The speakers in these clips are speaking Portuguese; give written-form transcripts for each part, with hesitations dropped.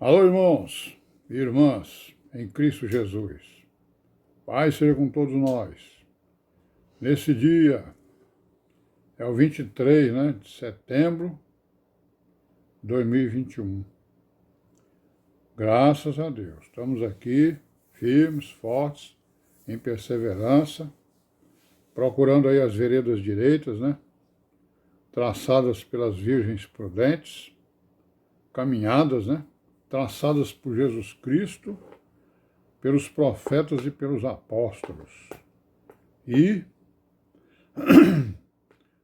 Alô, irmãos e irmãs, em Cristo Jesus. Paz seja com todos nós. Nesse dia, é o 23, de setembro de 2021. Graças a Deus. Estamos aqui, firmes, fortes, em perseverança, procurando aí as veredas direitas, traçadas pelas virgens prudentes, caminhadas, traçadas por Jesus Cristo, pelos profetas e pelos apóstolos, e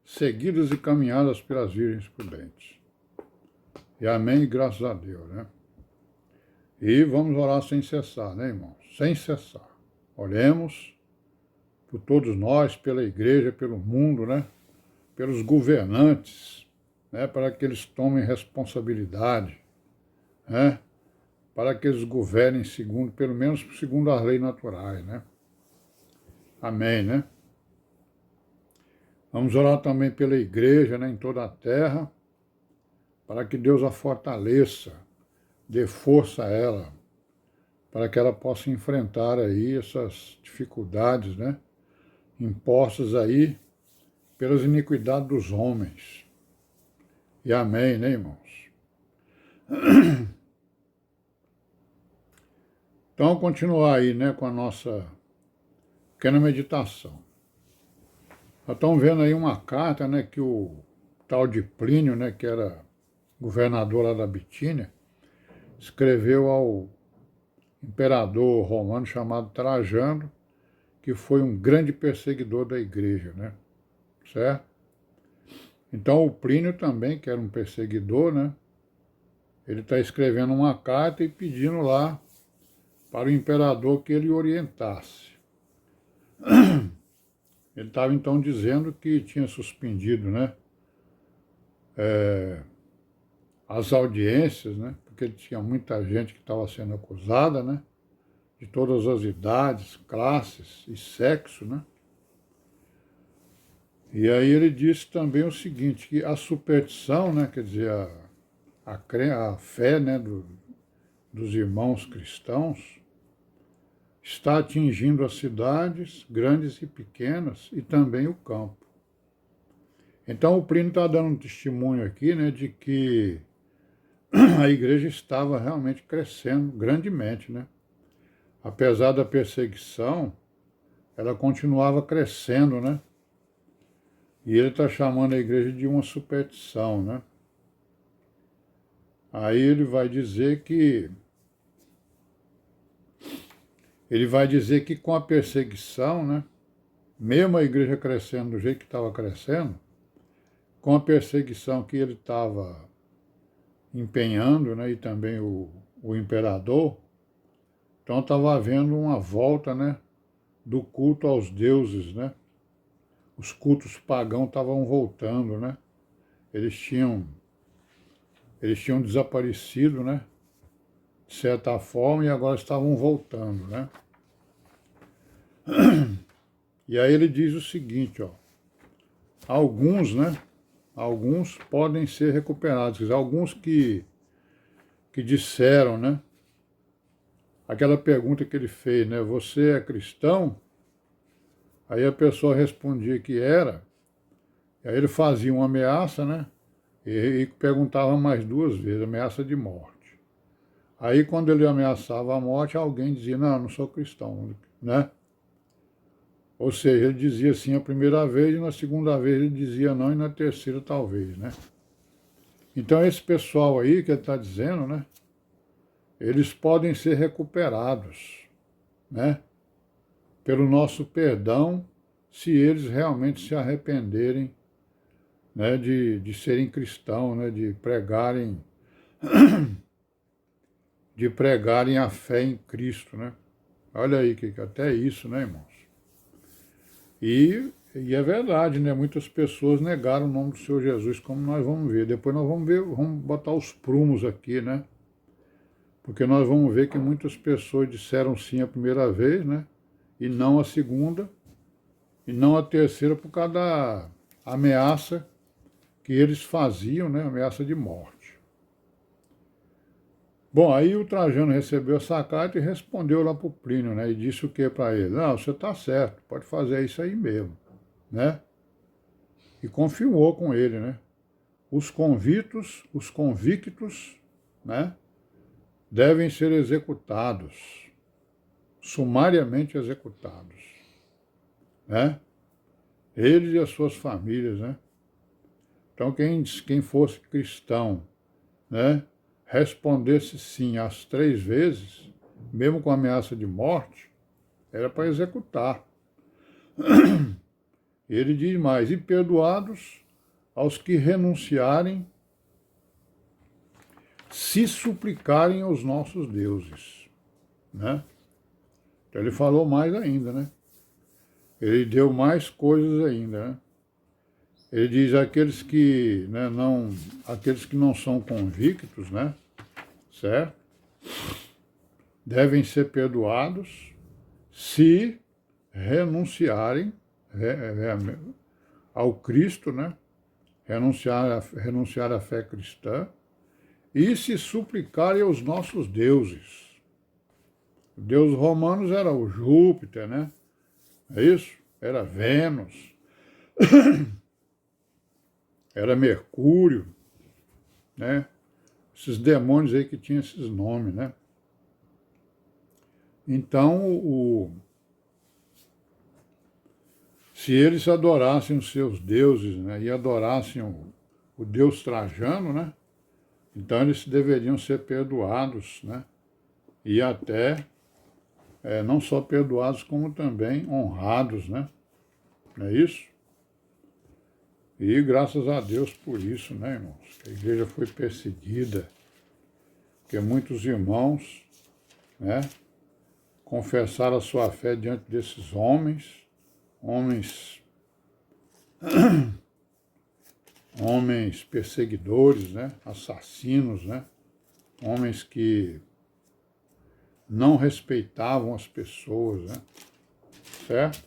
seguidas e caminhadas pelas virgens prudentes. E amém, e graças a Deus, E vamos orar sem cessar, irmãos? Sem cessar. Oremos por todos nós, pela igreja, pelo mundo, pelos governantes, para que eles tomem responsabilidade, para que eles governem segundo, pelo menos segundo as leis naturais, Amém, Vamos orar também pela igreja, em toda a terra, para que Deus a fortaleça, dê força a ela, para que ela possa enfrentar aí essas dificuldades, impostas aí pelas iniquidades dos homens. E amém, irmãos? Então, continuar aí, com a nossa pequena meditação. Nós estamos vendo aí uma carta, que o tal de Plínio, que era governador lá da Bitínia, escreveu ao imperador romano chamado Trajano, que foi um grande perseguidor da igreja, certo? Então o Plínio também, que era um perseguidor, ele está escrevendo uma carta e pedindo lá para o imperador que ele orientasse. Ele estava então dizendo que tinha suspendido, as audiências, porque tinha muita gente que estava sendo acusada, de todas as idades, classes e sexo, E aí ele disse também o seguinte, que a superstição, quer dizer, a fé, dos irmãos cristãos, está atingindo as cidades, grandes e pequenas, e também o campo. Então o Plínio está dando um testemunho aqui, de que a igreja estava realmente crescendo grandemente, Apesar da perseguição, ela continuava crescendo, E ele está chamando a igreja de uma superstição, Aí ele vai dizer que com a perseguição, mesmo a igreja crescendo do jeito que estava crescendo, com a perseguição que ele estava empenhando, e também o imperador, então estava havendo uma volta, do culto aos deuses, Os cultos pagãos estavam voltando, Eles tinham desaparecido, de certa forma, e agora estavam voltando, E aí ele diz o seguinte, alguns podem ser recuperados, quer dizer, alguns que disseram, aquela pergunta que ele fez, você é cristão? Aí a pessoa respondia que era, e aí ele fazia uma ameaça, e perguntava mais duas vezes, ameaça de morte. Aí quando ele ameaçava a morte, alguém dizia, não sou cristão, Ou seja, ele dizia sim a primeira vez, e na segunda vez ele dizia não, e na terceira talvez, Então esse pessoal aí que ele está dizendo, eles podem ser recuperados, pelo nosso perdão, se eles realmente se arrependerem, de serem cristãos, de pregarem a fé em Cristo, Olha aí, que até isso, irmãos? E é verdade, muitas pessoas negaram o nome do Senhor Jesus, como nós vamos ver. Depois nós vamos ver, vamos botar os prumos aqui, Porque nós vamos ver que muitas pessoas disseram sim a primeira vez, E não a segunda, e não a terceira por causa da ameaça que eles faziam, ameaça de morte. Bom, aí o Trajano recebeu essa carta e respondeu lá para o Plínio, né? E disse o que para ele? Não, você está certo, pode fazer isso aí mesmo, né? E confirmou com ele, né? Os convictos, né? Devem ser executados, sumariamente executados, né? Eles e as suas famílias, né? Então, quem fosse cristão, né? Respondesse sim às 3 vezes, mesmo com ameaça de morte, era para executar. Ele diz mais, e perdoados aos que renunciarem, se suplicarem aos nossos deuses, né? Então ele falou mais ainda, né? Ele deu mais coisas ainda, né? Ele diz aqueles que não são convictos, né? Certo? Devem ser perdoados se renunciarem ao Cristo, né? Renunciar à fé cristã e se suplicarem aos nossos deuses. O deus romanos era o Júpiter, né? É isso? Era Vênus, era Mercúrio, né? Esses demônios aí que tinham esses nomes, né? Então, se eles adorassem os seus deuses, né, e adorassem o Deus Trajano, né, então eles deveriam ser perdoados, né, e até não só perdoados, como também honrados, né? Não é isso? E graças a Deus por isso, né, irmãos? A igreja foi perseguida, porque muitos irmãos, né, confessaram a sua fé diante desses homens perseguidores, né, assassinos, né, homens que não respeitavam as pessoas, né, certo?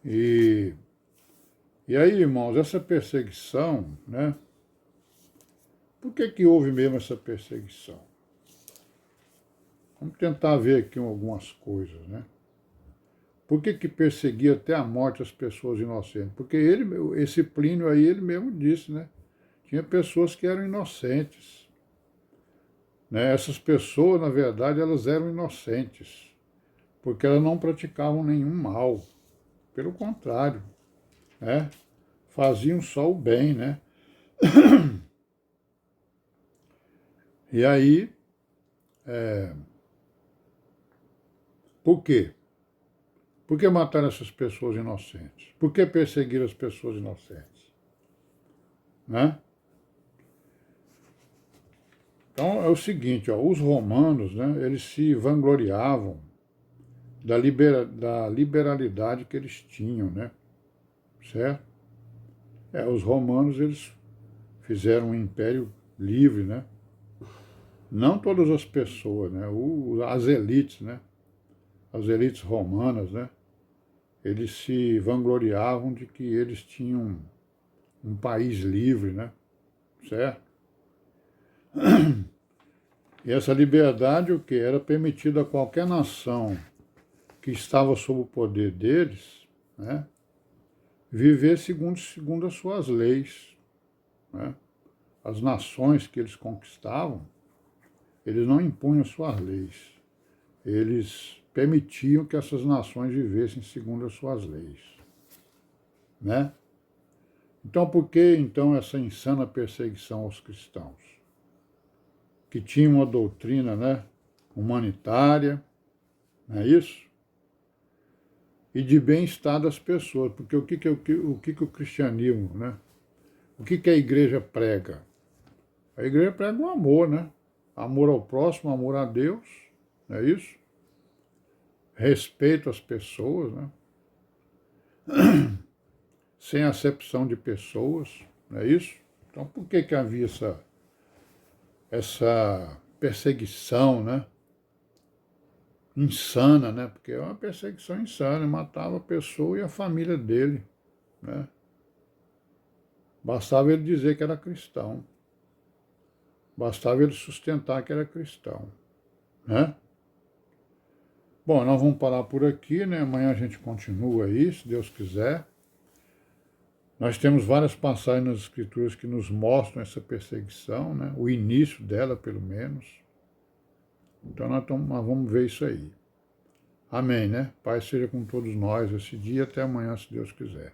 E aí, irmãos, essa perseguição, né, por que houve mesmo essa perseguição? Vamos tentar ver aqui algumas coisas, né? Por que perseguia até a morte as pessoas inocentes? Porque esse Plínio aí, ele mesmo disse, né? Tinha pessoas que eram inocentes. Né? Essas pessoas, na verdade, elas eram inocentes, porque elas não praticavam nenhum mal. Pelo contrário, né? Faziam só o bem, né? E aí, por quê? Por que mataram essas pessoas inocentes? Por que perseguir as pessoas inocentes? Né? Então é o seguinte, ó, os romanos, né, eles se vangloriavam da liberalidade que eles tinham, né? Certo? Os romanos, eles fizeram um império livre, né? Não todas as pessoas, né? As elites, né? As elites romanas, né? Eles se vangloriavam de que eles tinham um país livre, né? Certo? E essa liberdade, o que? Era permitida a qualquer nação que estava sob o poder deles, né? Viver segundo as suas leis, né? As nações que eles conquistavam, eles não impunham suas leis. Eles permitiam que essas nações vivessem segundo as suas leis, né? Então, por que então essa insana perseguição aos cristãos? Que tinham uma doutrina, né, humanitária, não é isso? E de bem-estar das pessoas, porque o que o cristianismo, né? O que a igreja prega? A igreja prega o amor, né? Amor ao próximo, amor a Deus, não é isso? Respeito às pessoas, né? Sem acepção de pessoas, não é isso? Então, por que havia essa perseguição, né? Insana, né? Porque é uma perseguição insana, matava a pessoa e a família dele, né? Bastava ele dizer que era cristão. Bastava ele sustentar que era cristão, né? Bom, nós vamos parar por aqui, né? Amanhã a gente continua aí, se Deus quiser. Nós temos várias passagens nas Escrituras que nos mostram essa perseguição, né? O início dela, pelo menos. Então nós vamos ver isso aí. Amém, né? Pai seja com todos nós esse dia, até amanhã, se Deus quiser.